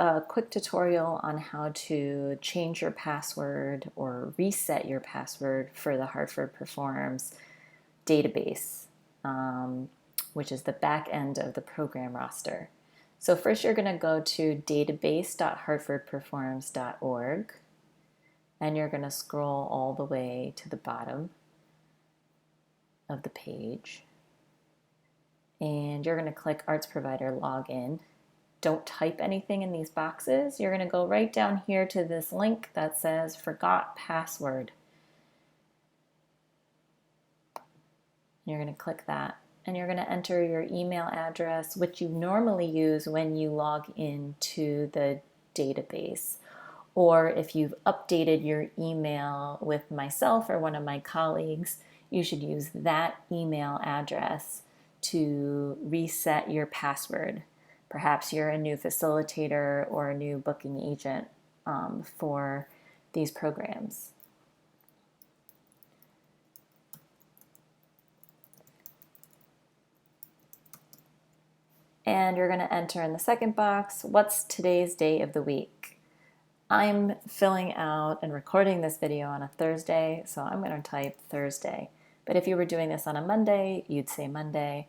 a quick tutorial on how to change your password or reset your password for the Hartford Performs database, which is the back end of the program roster. So first you're going to go to database.hartfordperforms.org and you're going to scroll all the way to the bottom of the page. And you're going to click Arts Provider Login. Don't type anything in these boxes. You're going to go right down here to this link that says Forgot Password. You're going to click that. And you're going to enter your email address, which you normally use when you log into the database. Or if you've updated your email with myself or one of my colleagues, you should use that email address to reset your password. Perhaps you're a new facilitator or a new booking agent for these programs. And you're going to enter in the second box, what's today's day of the week? I'm filling out and recording this video on a Thursday, so I'm going to type Thursday. But if you were doing this on a Monday, you'd say Monday.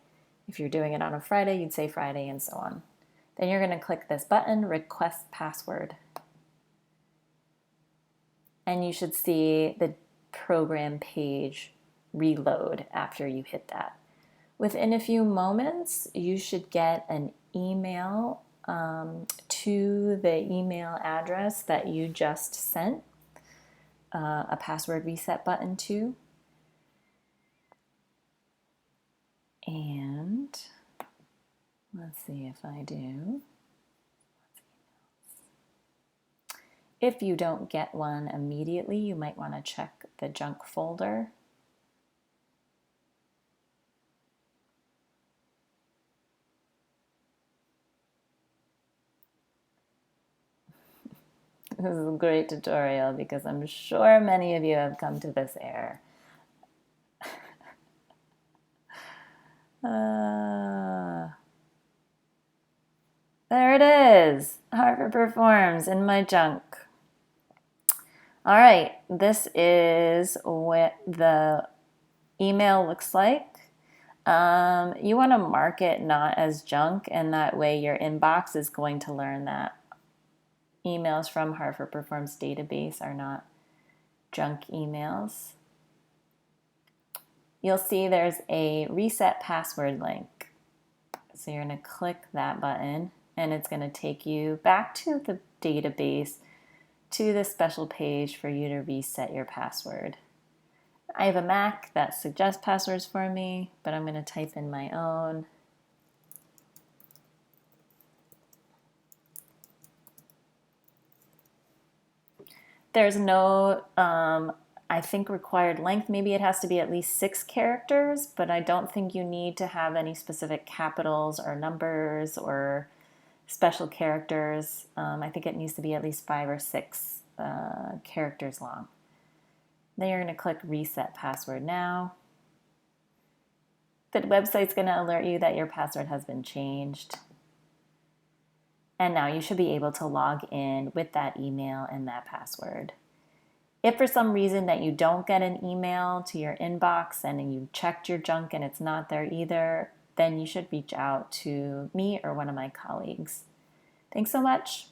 If you're doing it on a Friday, you'd say Friday, and so on. Then you're going to click this button, Request Password. And you should see the program page reload after you hit that. Within a few moments, you should get an email to the email address that you just sent a password reset button to. And let's see if I do. If you don't get one immediately, you might want to check the junk folder. This is a great tutorial because I'm sure many of you have come to this error. There it is. Hartford Performs in my junk. All right, this is what the email looks like. You want to mark it not as junk, and that way your inbox is going to learn that emails from Hartford Performs database are not junk emails. You'll see there's a reset password link. So you're going to click that button and it's going to take you back to the database to the special page for you to reset your password. I have a Mac that suggests passwords for me, but I'm going to type in my own. There's no, I think, required length. Maybe it has to be at least 6 characters, but I don't think you need to have any specific capitals or numbers or special characters. I think it needs to be at least 5 or 6 characters long. Then you're going to click Reset Password Now. The website's going to alert you that your password has been changed. And now you should be able to log in with that email and that password. If for some reason that you don't get an email to your inbox and you checked your junk and it's not there either, then you should reach out to me or one of my colleagues. Thanks so much.